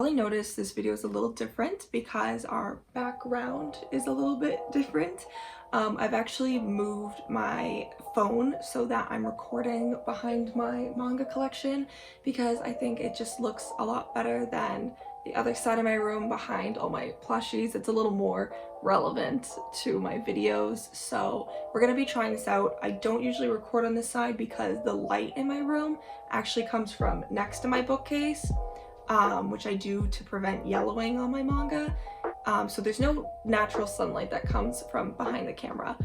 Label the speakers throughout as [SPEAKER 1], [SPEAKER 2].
[SPEAKER 1] probably noticed this video is a little different because our background is a little bit different. I've actually moved my phone so that I'm recording behind my manga collection because I think it just looks a lot better than the other side of my room behind all my plushies. It's a little more relevant to my videos, so we're gonna be trying this out. I don't usually record on this side because the light in my room actually comes from next to my bookcase, which I do to prevent yellowing on my manga. So there's no natural sunlight that comes from behind the camera,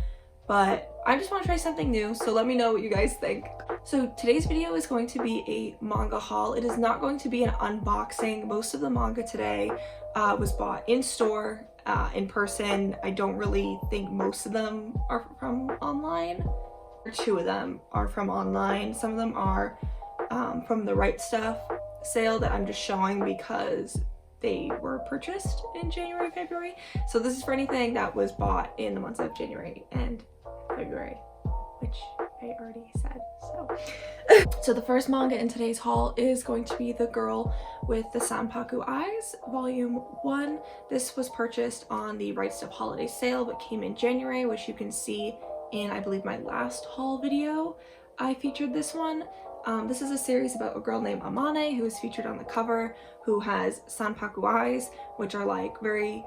[SPEAKER 1] but I just want to try something new, so let me know what you guys think. So today's video is going to be a manga haul. It is not going to be an unboxing. Most of the manga today was bought in store, in person. I don't really think most of them are from online. 2 of them are from online. Some of them are from the Right Stuff sale that I'm just showing because they were purchased in January, February. So this is for anything that was bought in the months of January and February, which I already said. So the first manga in today's haul is going to be The Girl with the Sanpaku Eyes, Volume 1. This was purchased on the Right Stuff holiday sale but came in January, which you can see in, I believe, my last haul video. I featured this one. This is a series about a girl named Amane who is featured on the cover, who has Sanpaku eyes, which are like very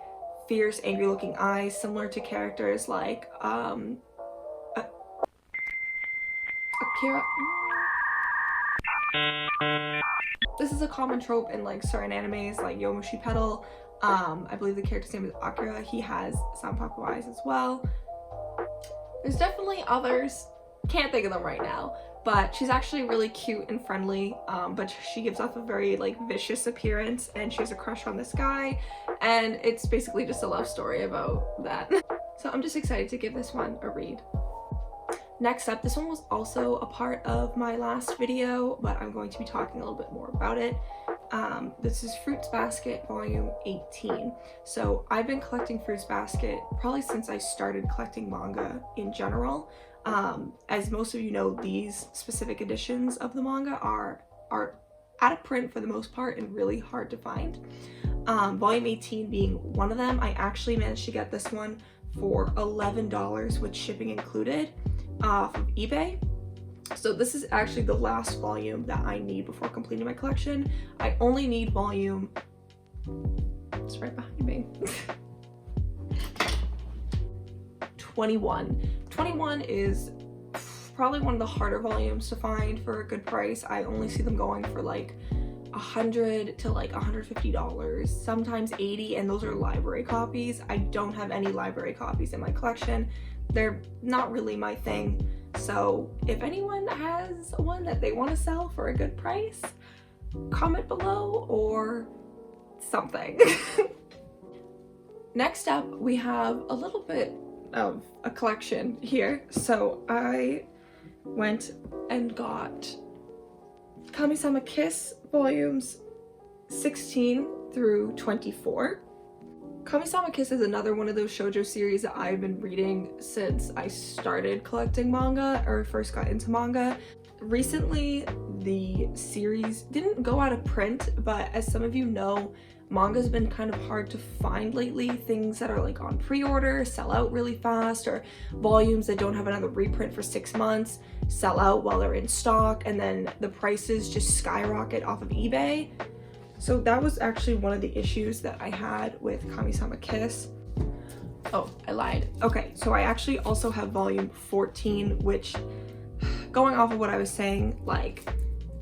[SPEAKER 1] fierce, angry looking eyes, similar to characters like Akira. This is a common trope in like certain animes like Yomushi Pedal. I believe the character's name is Akira. He has Sanpaku eyes as well. There's definitely others, can't think of them right now, but she's actually really cute and friendly, but she gives off a very like vicious appearance, and she has a crush on this guy, and it's basically just a love story about that. So I'm just excited to give this one a read. Next up, this one was also a part of my last video, but I'm going to be talking a little bit more about it. This is Fruits Basket Volume 18. So I've been collecting Fruits Basket probably since I started collecting manga in general. As most of you know, these specific editions of the manga are out of print for the most part and really hard to find. Volume 18 being one of them. I actually managed to get this one for $11 with shipping included off of eBay. So this is actually the last volume that I need before completing my collection. I only need volume, it's right behind me, 21. 21 is probably one of the harder volumes to find for a good price. I only see them going for like $100 to like $150, sometimes $80, and those are library copies. I don't have any library copies in my collection. They're not really my thing. So if anyone has one that they want to sell for a good price, comment below or something. Next up, we have a little bit of a collection here. So I went and got Kami-sama Kiss volumes 16 through 24. Kami-sama Kiss is another one of those shoujo series that I've been reading since I started collecting manga or first got into manga. Recently, the series didn't go out of print, but as some of you know, manga's been kind of hard to find lately. Things that are like on pre-order sell out really fast, or volumes that don't have another reprint for 6 months sell out while they're in stock, and then the prices just skyrocket off of eBay. So that was actually one of the issues that I had with Kami-sama Kiss. Oh, I lied. Okay, so I actually also have volume 14, which, going off of what I was saying, like,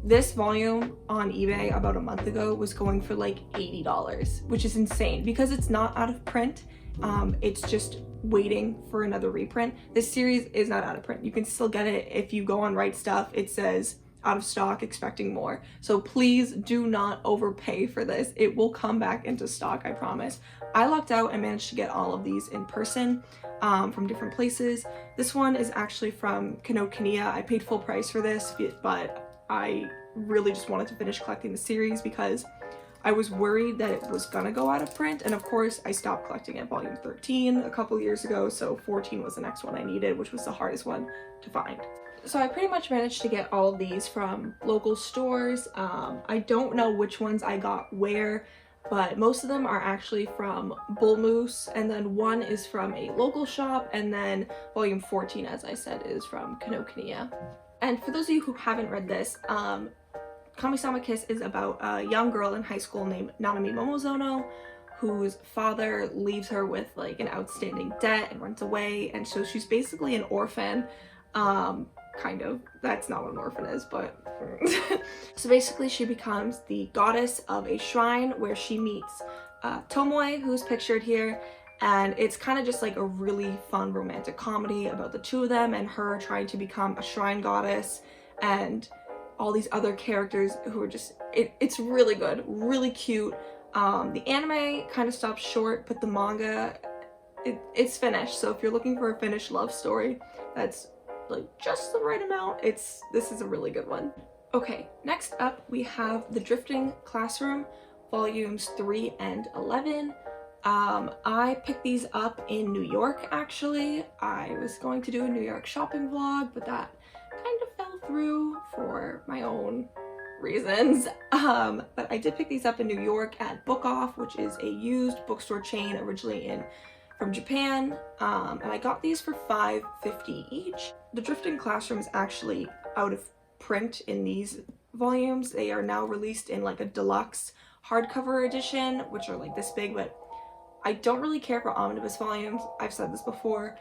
[SPEAKER 1] this volume on eBay about a month ago was going for like $80, which is insane because it's not out of print. It's just waiting for another reprint. This series is not out of print. You can still get it. If you go on Right Stuff, it says out of stock, expecting more. So please do not overpay for this. It will come back into stock, I promise. I lucked out and managed to get all of these in person from different places. This one is actually from Kinokuniya. I paid full price for this, but I really just wanted to finish collecting the series because I was worried that it was gonna go out of print, and of course I stopped collecting at volume 13 a couple years ago, so 14 was the next one I needed, which was the hardest one to find. So I pretty much managed to get all of these from local stores. I don't know which ones I got where. but most of them are actually from Bull Moose, and then one is from a local shop, and then volume 14, as I said, is from Kinokuniya. And for those of you who haven't read this, Kami-sama Kiss is about a young girl in high school named Nanami Momozono, whose father leaves her with like an outstanding debt and runs away, and so she's basically an orphan. Kind of. That's not what an orphan is, but so basically she becomes the goddess of a shrine where she meets Tomoe, who's pictured here, and it's kind of just like a really fun romantic comedy about the two of them and her trying to become a shrine goddess, and all these other characters who are just, it's really good, really cute. The anime kind of stops short, but the manga, it's finished, so if you're looking for a finished love story that's like just the right amount, this is a really good one. Okay, next up we have The Drifting Classroom, volumes 3 and 11. I picked these up in New York actually. I was going to do a New York shopping vlog, but that kind of fell through for my own reasons. But I did pick these up in New York at Book Off, which is a used bookstore chain originally from Japan, and I got these for $5.50 each. The Drifting Classroom is actually out of print in these volumes. They are now released in like a deluxe hardcover edition, which are like this big, but I don't really care for omnibus volumes. I've said this before,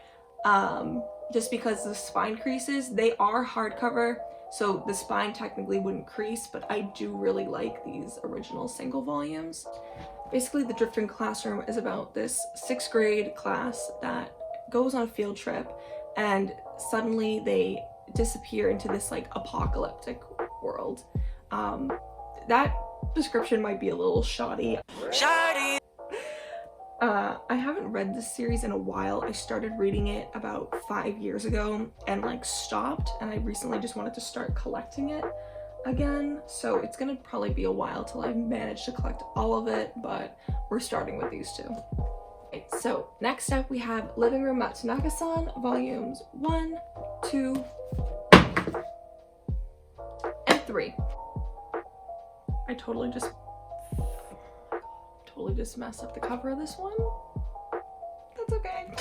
[SPEAKER 1] just because the spine creases. They are hardcover, so the spine technically wouldn't crease, but I do really like these original single volumes. Basically, The Drifting Classroom is about this 6th grade class that goes on a field trip, and suddenly they disappear into this like apocalyptic world. That description might be a little shoddy. I haven't read this series in a while. I started reading it about 5 years ago and like stopped, and I recently just wanted to start collecting it again, so it's gonna probably be a while till I manage to collect all of it, but we're starting with these two. Okay, so next up we have Living Room Matsunaga-san, volumes 1, 2, and 3. I totally just messed up the cover of this one. That's okay.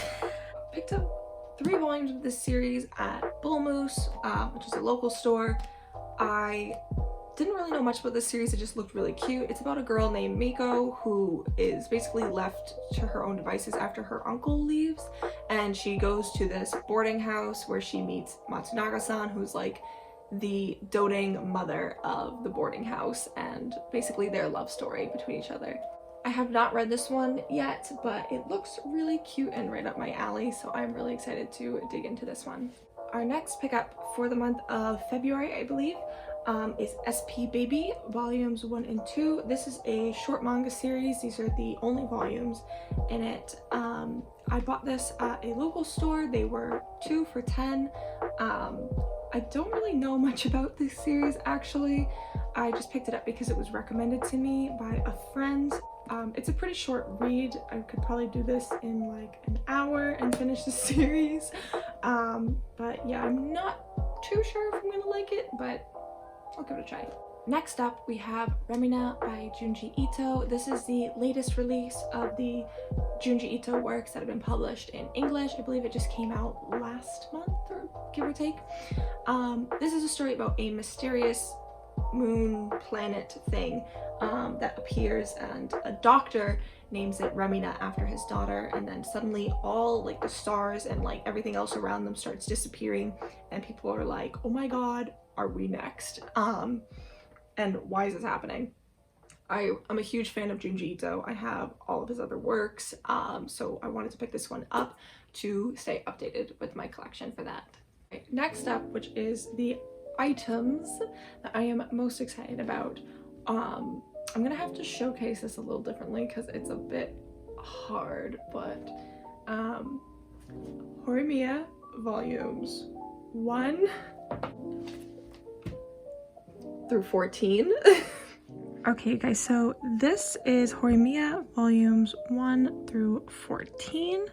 [SPEAKER 1] Picked up 3 volumes of this series at Bull Moose, which is a local store. I didn't really know much about this series, it just looked really cute. It's about a girl named Miko who is basically left to her own devices after her uncle leaves, and she goes to this boarding house where she meets Matsunaga-san, who's like the doting mother of the boarding house, and basically their love story between each other. I have not read this one yet, but it looks really cute and right up my alley, so I'm really excited to dig into this one. Our next pickup for the month of February, I believe, is SP Baby, volumes 1 and 2. This is a short manga series. These are the only volumes in it. I bought this at a local store. They were 2 for $10. I don't really know much about this series actually. I just picked it up because it was recommended to me by a friend. It's a pretty short read. I could probably do this in like an hour and finish the series. But yeah, I'm not too sure if I'm gonna like it, but I'll give it a try. Next up, we have Remina by Junji Ito. This is the latest release of the Junji Ito works that have been published in English. I believe it just came out last month, or give or take. This is a story about a mysterious moon planet thing that appears, and a doctor names it Remina after his daughter, and then suddenly all like the stars and like everything else around them starts disappearing, and people are like, oh my god, are we next? And why is this happening? I'm a huge fan of Junji Ito. I have all of his other works, so I wanted to pick this one up to stay updated with my collection for that. Okay, next up, which is the items that I am most excited about. I'm gonna have to showcase this a little differently because it's a bit hard, but Horimiya volumes 1 through 14. Okay, you guys, so this is Horimiya volumes 1 through 14.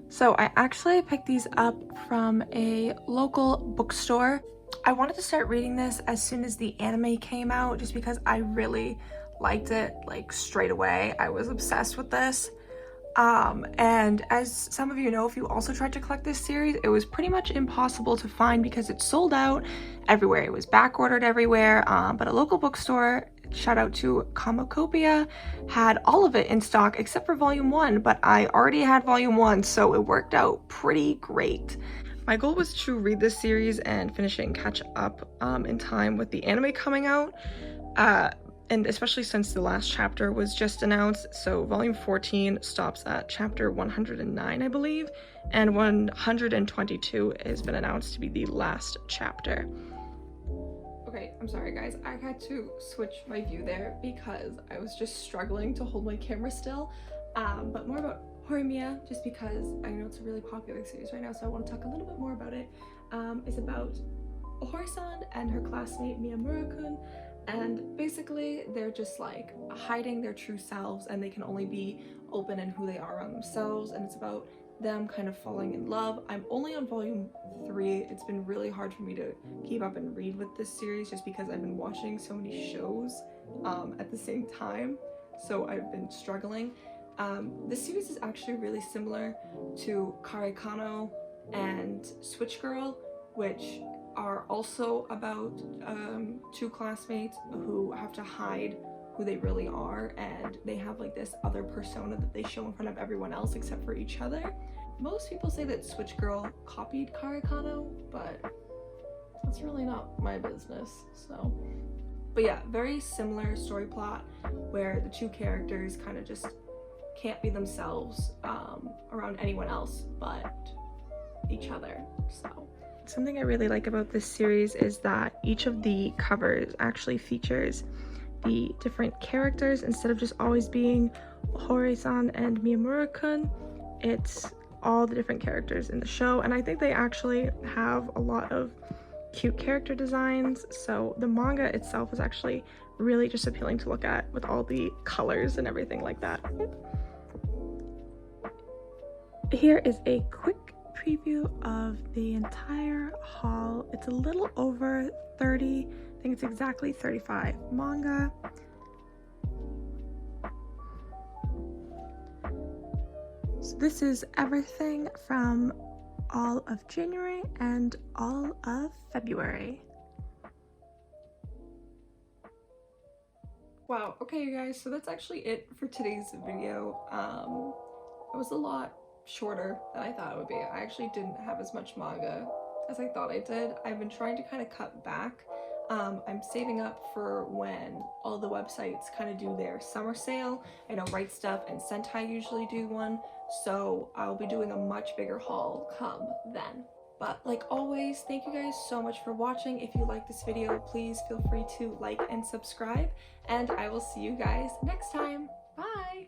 [SPEAKER 1] So I actually picked these up from a local bookstore. I wanted to start reading this as soon as the anime came out just because I really liked it like straight away. I was obsessed with this. And as some of you know, if you also tried to collect this series, it was pretty much impossible to find because it sold out everywhere. It was back ordered everywhere, but a local bookstore, shout out to Comicopia, had all of it in stock except for volume 1, but I already had volume 1, so it worked out pretty great. My goal was to read this series and finish it and catch up in time with the anime coming out. And especially since the last chapter was just announced, so volume 14 stops at chapter 109, I believe, and 122 has been announced to be the last chapter. Okay, I'm sorry guys, I had to switch my view there because I was just struggling to hold my camera still, but more about Horimiya, just because I know it's a really popular series right now, so I want to talk a little bit more about it. It's about Hori-san and her classmate Miyamura-kun, and basically they're just like hiding their true selves and they can only be open in who they are on themselves, and it's about them kind of falling in love. I'm only on volume 3. It's been really hard for me to keep up and read with this series just because I've been watching so many shows at the same time, so I've been struggling. This series is actually really similar to Karekano and Switch Girl, which are also about two classmates who have to hide who they really are, and they have like this other persona that they show in front of everyone else except for each other. Most people say that Switch Girl copied Karekano, but that's really not my business, so. But yeah, very similar story plot where the two characters kind of just can't be themselves around anyone else but each other, so. Something I really like about this series is that each of the covers actually features the different characters instead of just always being Hori-san and Miyamura-kun. It's all the different characters in the show, and I think they actually have a lot of cute character designs, so the manga itself is actually really just appealing to look at with all the colors and everything like that. Here is a quick preview of the entire haul. It's a little over 30, I think it's exactly 35 manga. So this is everything from all of January and all of February. Wow, okay you guys, so that's actually it for today's video. It was a lot shorter than I thought it would be. I actually didn't have as much manga as I thought I did. I've been trying to kind of cut back. I'm saving up for when all the websites kind of do their summer sale. I know Right Stuff and Sentai usually do one, so I'll be doing a much bigger haul come then. But like always, thank you guys so much for watching. If you like this video, please feel free to like and subscribe, and I will see you guys next time. Bye!